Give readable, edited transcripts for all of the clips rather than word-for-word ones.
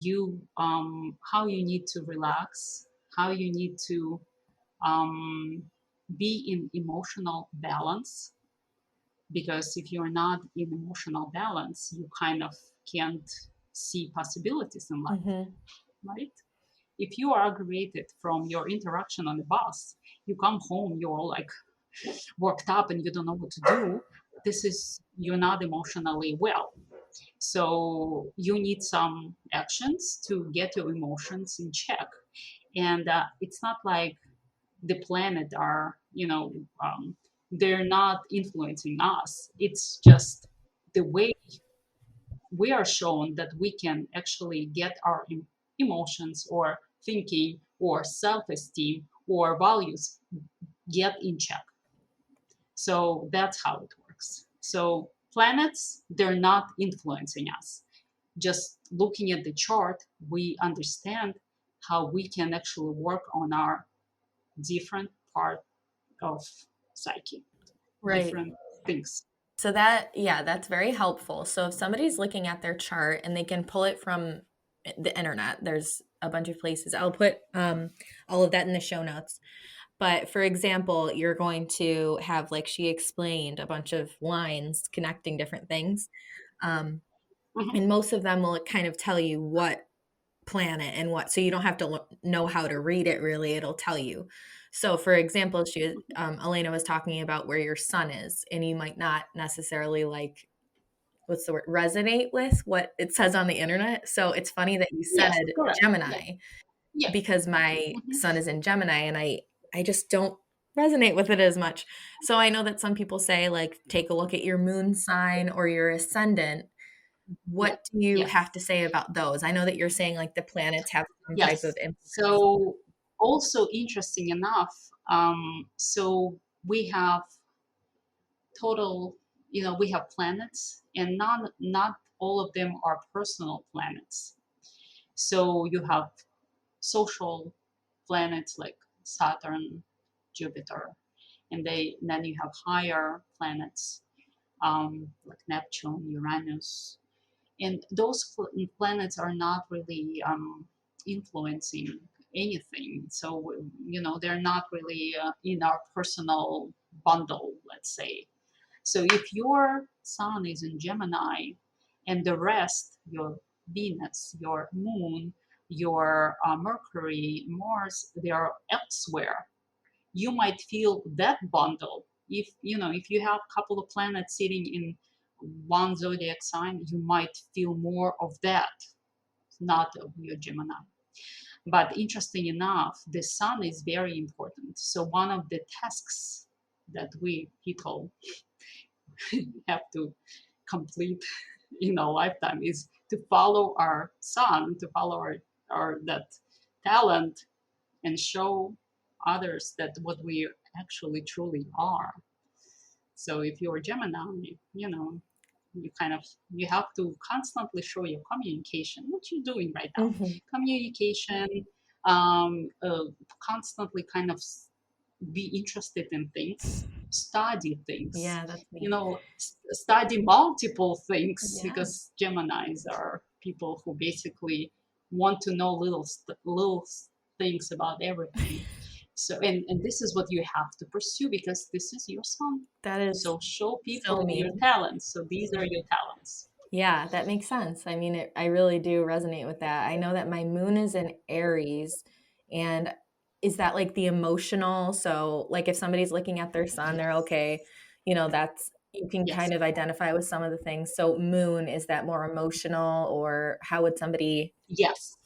you how you need to relax, how you need to um, be in emotional balance. Because if you're not in emotional balance, you kind of can't see possibilities in life, Mm-hmm. right? If you are aggravated from your interaction on the bus, you come home, you're like worked up and you don't know what to do. This is, you're not emotionally well. So you need some actions to get your emotions in check. And it's not like the planet are, they're not influencing us. It's just the way we are shown that we can actually get our emotions or thinking or self-esteem or values get in check. So that's how it works. So planets, they're not influencing us. Just looking at the chart, we understand how we can actually work on our different part of psyche, Right. different things. So that, yeah, that's very helpful. So if somebody's looking at their chart and they can pull it from the internet, there's a bunch of places. I'll put all of that in the show notes. But for example, you're going to have, like she explained, a bunch of lines connecting different things. Um, Mhm. and most of them will kind of tell you what planet and what, so you don't have to know how to read it really, it'll tell you. So for example, Elena was talking about where your sun is, and you might not necessarily, like, what's the word, resonate with what it says on the internet. So it's funny that you said Yes, correct. Yeah, Gemini, yeah. because my Mhm. son is in Gemini, and I just don't resonate with it as much. So I know that some people say, like, take a look at your moon sign or your ascendant. Yeah, What do you yes, have to say about those? I know that you're saying, like, the planets have some type of yes. influence. So also interesting enough, so we have total, we have planets, and not all of them are personal planets. So you have social planets like Saturn, Jupiter, and then you have higher planets like Neptune, Uranus, and those planets are not really influencing anything. So they're not really in our personal bundle, let's say. So if your sun is in Gemini and the rest, your Venus, your moon, your Mercury, Mars, they are elsewhere, you might feel that bundle. If you have a couple of planets sitting in one zodiac sign, you might feel more of that, not of your Gemini. But interesting enough, the sun is very important. So one of the tasks that we people have to complete in our lifetime is to follow our sun, to follow our that talent, and show others that what we actually truly are. So if you're a Gemini, you kind of you have to constantly show your communication. What you're doing right now, Mhm. communication, um, uh, constantly kind of be interested in things, study things, Yeah, that's me. study multiple things, Yeah. because Geminis are people who basically want to know little things about everything. So, and this is what you have to pursue because this is your sun. That is So show so people your me. talents. So these are your talents. Yeah, that makes sense. I mean, I really do resonate with that. I know that my moon is in Aries, and is that like the emotional? So, like, if somebody's looking at their sun, they're Yes. okay, that's, you can Yes. kind of identify with some of the things. So, moon, is that more emotional, or how would somebody? Yes.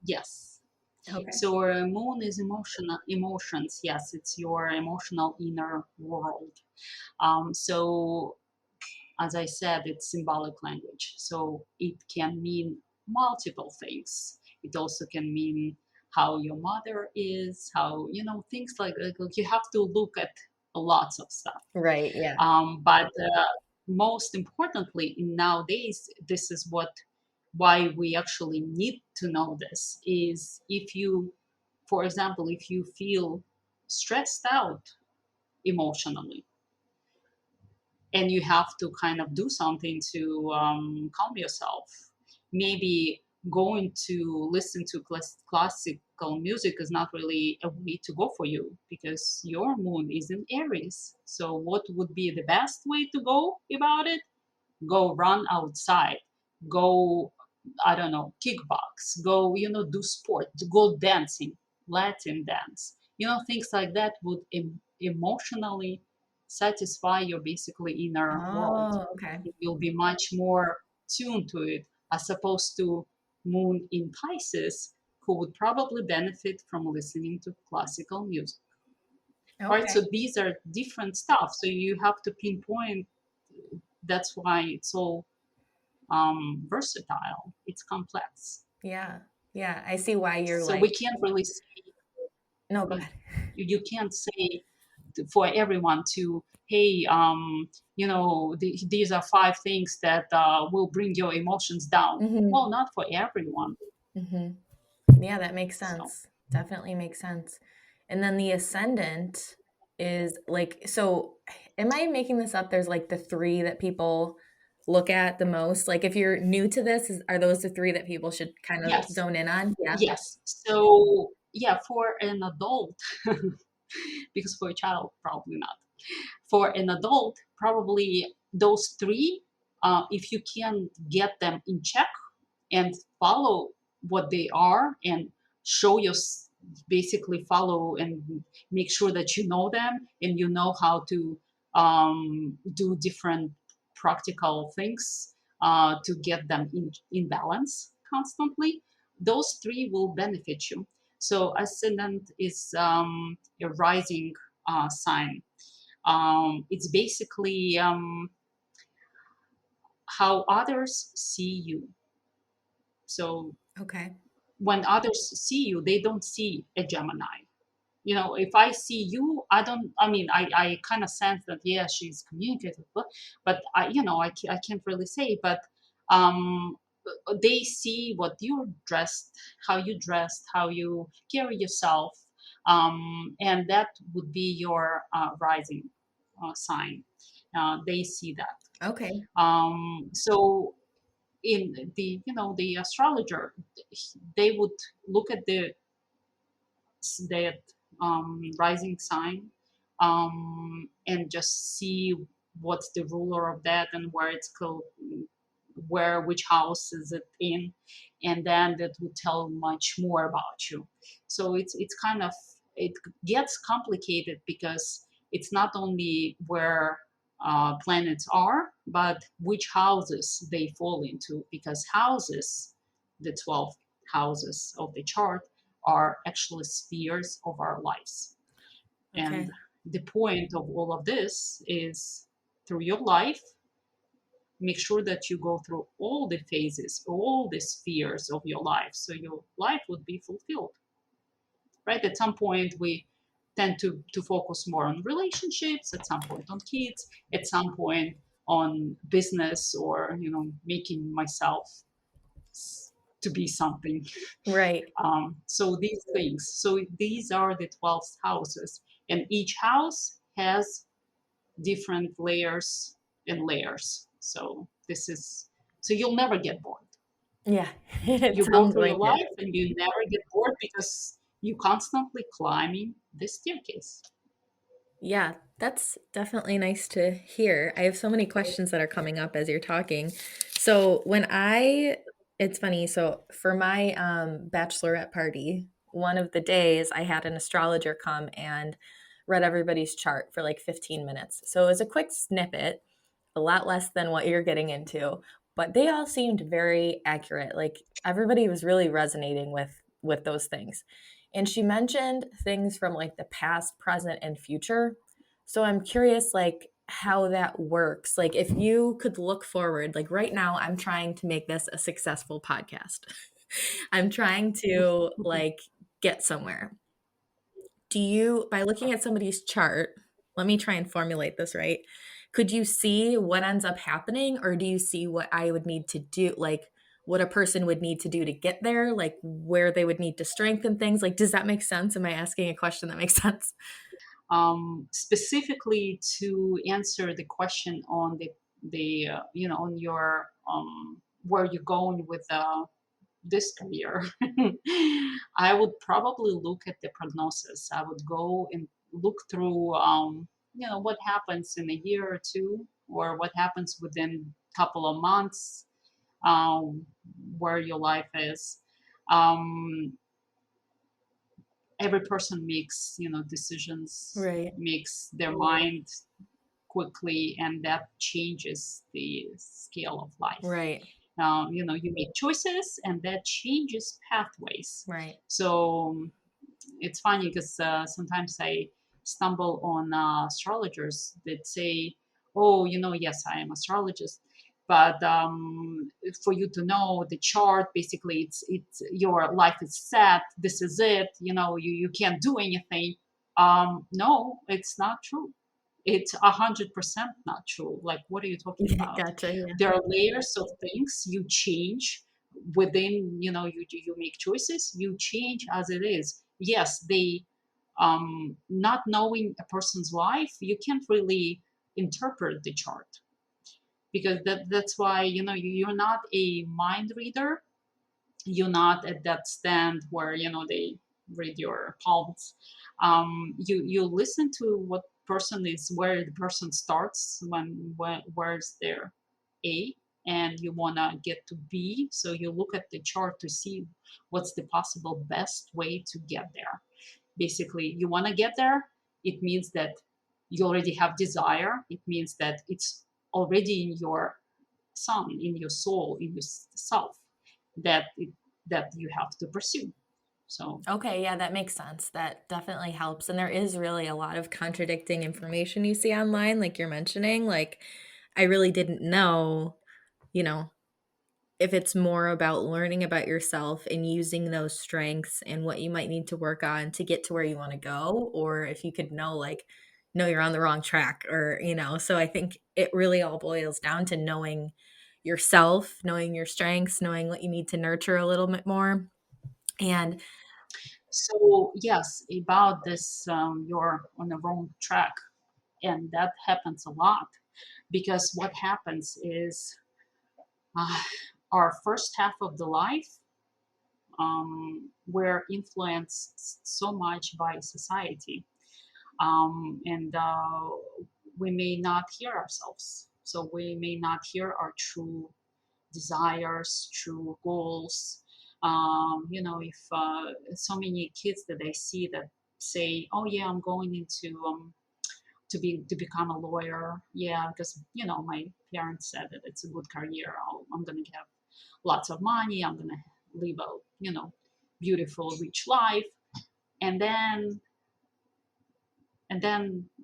Yes. Okay. So moon is emotions. Yes, it's your emotional inner world. So as I said, it's symbolic language. So it can mean multiple things. It also can mean how your mother is, how, things like you have to look at lots of stuff. Right. Yeah. But most importantly, nowadays, this is why we actually need to know this is if you, for example, if you feel stressed out emotionally, and you have to kind of do something to calm yourself. Maybe going to listen to classical music is not really a way to go for you, because your moon is in Aries. So what would be the best way to go about it? Go run outside, go, I don't know, kickbox, go, do sport, go dancing, Latin dance, things like that would emotionally satisfy your basically inner world. Oh, okay. You'll be much more tuned to it, as opposed to moon in Pisces, who would probably benefit from listening to classical music. Right, Okay. so these are different stuff, so you have to pinpoint. That's why it's so versatile. It's complex. Yeah. Yeah. I see why you're So we like, can't really say, no, go ahead. you can't say for everyone to, hey, these are 5 things that will bring your emotions down. Hmm. Well, not for everyone. Hmm. Yeah, that makes So, sense. Definitely makes sense. And then the ascendant is like, so am I making this up? There's like the three that people look at the most. Like if you're new to this, are those the three that people should kind of yes, zone in on? Yeah. yes. So, yeah, for an adult, because for a child, probably not. For an adult, probably those three, if you can get them in check and follow what they are, and show your, basically follow and make sure that you know them, and you know how to do different practical things to get them in balance constantly. Those three will benefit you. So ascendant is a rising sign. It's basically how others see you. So Okay. when others see you, they don't see a Gemini. If I see you, I kind of sense that, yeah, she's communicative, but I can't really say. But um, they see what you're dressed, how you dressed, how you carry yourself, and that would be your rising sign. They see that. Okay. So in the astrologer, they would look at that rising sign, and just see what's the ruler of that, and where it's called, which house is it in, and then that would tell much more about you. So it's kind of, it gets complicated, because it's not only where planets are, but which houses they fall into, because houses, the 12 houses of the chart, are actually spheres of our lives. And Okay. the point of all of this is, through your life, make sure that you go through all the phases, all the spheres of your life, so your life would be fulfilled. Right? At some point, we tend to focus more on relationships, at some point on kids, at some point on business, or making myself to be something. Right. So these things. So these are the 12 houses, and each house has different layers and layers. So this is, so you'll never get bored. Yeah. It You go sounds through your like it. life and you never get bored, because you constantly climbing the staircase. Yeah, that's definitely nice to hear. I have so many questions that are coming up as you're talking. So it's funny. So for my bachelorette party, one of the days I had an astrologer come and read everybody's chart for like 15 minutes. So it was a quick snippet, a lot less than what you're getting into, but they all seemed very accurate. Like everybody was really resonating with those things. And she mentioned things from like the past, present, and future. So I'm curious, like, how that works. Like, if you could look forward, like right now, I'm trying to make this a successful podcast. I'm trying to like get somewhere. Do you, by looking at somebody's chart, let me try and formulate this right. Could you see what ends up happening, or do you see what I would need to do, like what a person would need to do to get there, like where they would need to strengthen things? Like, does that make sense? Am I asking a question that makes sense? Specifically to answer the question on the on your where you're going with this career, I would probably look at the prognosis. I would go and look through, what happens in a year or two, or what happens within a couple of months, um, where your life is. Um, every person makes, decisions, Right. makes their mind quickly, and that changes the scale of life. Right. You make choices, and that changes pathways. Right. So it's funny because sometimes I stumble on astrologers that say, "Oh, yes, I am astrologist, but for you to know the chart, basically, it's your life is set. This is it. You can't do anything." No, it's not true. It's 100% not true. Like, what are you talking about? Gotcha. Yeah. There are layers of things you change within. You make choices. You change as it is. Yes, they not knowing a person's life, you can't really interpret the chart, because that's why you're not a mind reader. You're not at that stand where they read your palms. You listen to what person is, where the person starts, where's their A, and you want to get to B, so you look at the chart to see what's the possible best way to get there. Basically, you want to get there, it means that you already have desire. It means that it's already in your sun, in your soul, in yourself, that that you have to pursue. So Okay, yeah, that makes sense. That definitely helps. And there is really a lot of contradicting information you see online, like you're mentioning. Like, I really didn't know, you know, if it's more about learning about yourself and using those strengths and what you might need to work on to get to where you want to go, or if you could know, like, no, you're on the wrong track, or, so I think it really all boils down to knowing yourself, knowing your strengths, knowing what you need to nurture a little bit more. And yes, about this, you're on the wrong track, and that happens a lot, because what happens is, uh, our first half of the life, we're influenced so much by society, and we may not hear ourselves. So we may not hear our true desires, true goals. If so many kids that I see that say, "Oh yeah, I'm going into to become a lawyer." Yeah, because my parents said that it's a good career. I'm gonna have lots of money. I'm gonna live a beautiful, rich life, and then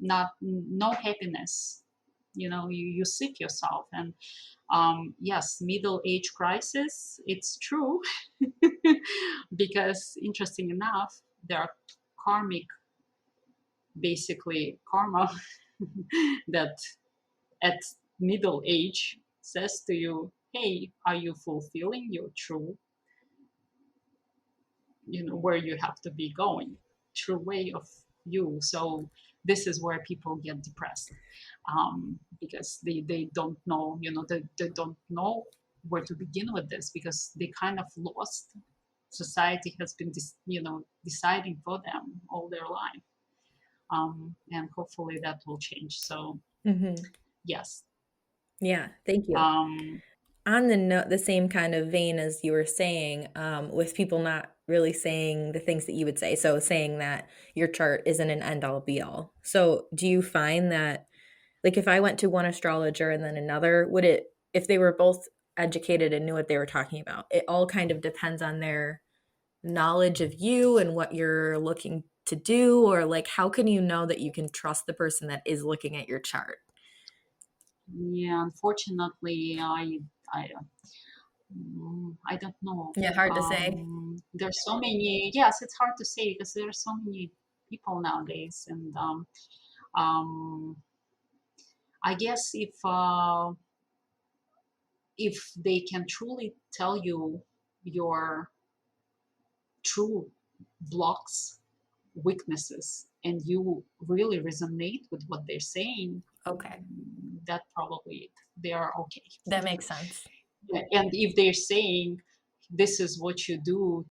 not no happiness. You seek yourself, and yes, middle age crisis, it's true. Because interesting enough, there are karmic, basically karma, that at middle age says to you, hey, are you fulfilling your true, where you have to be going, true way of you? So this is where people get depressed, because they don't know, they don't know where to begin with this, because they kind of lost. Society has been deciding for them all their life, and hopefully that will change. So mhm. yes. Yeah, thank you. um, On the same kind of vein as you were saying, with people not really saying the things that you would say, so saying that your chart isn't an end all be all. So do you find that, like, if I went to one astrologer and then another, would it, if they were both educated and knew what they were talking about, it all kind of depends on their knowledge of you and what you're looking to do? Or, like, how can you know that you can trust the person that is looking at your chart? yeah, unfortunately, I don't know. Yeah, hard to say. There's so many. Yes, it's hard to say because there are so many people nowadays, and um, I guess if they can truly tell you your true blocks, weaknesses, and you really resonate with what they're saying, Okay, that probably they are okay. that makes sense. And if they're saying, this is what you do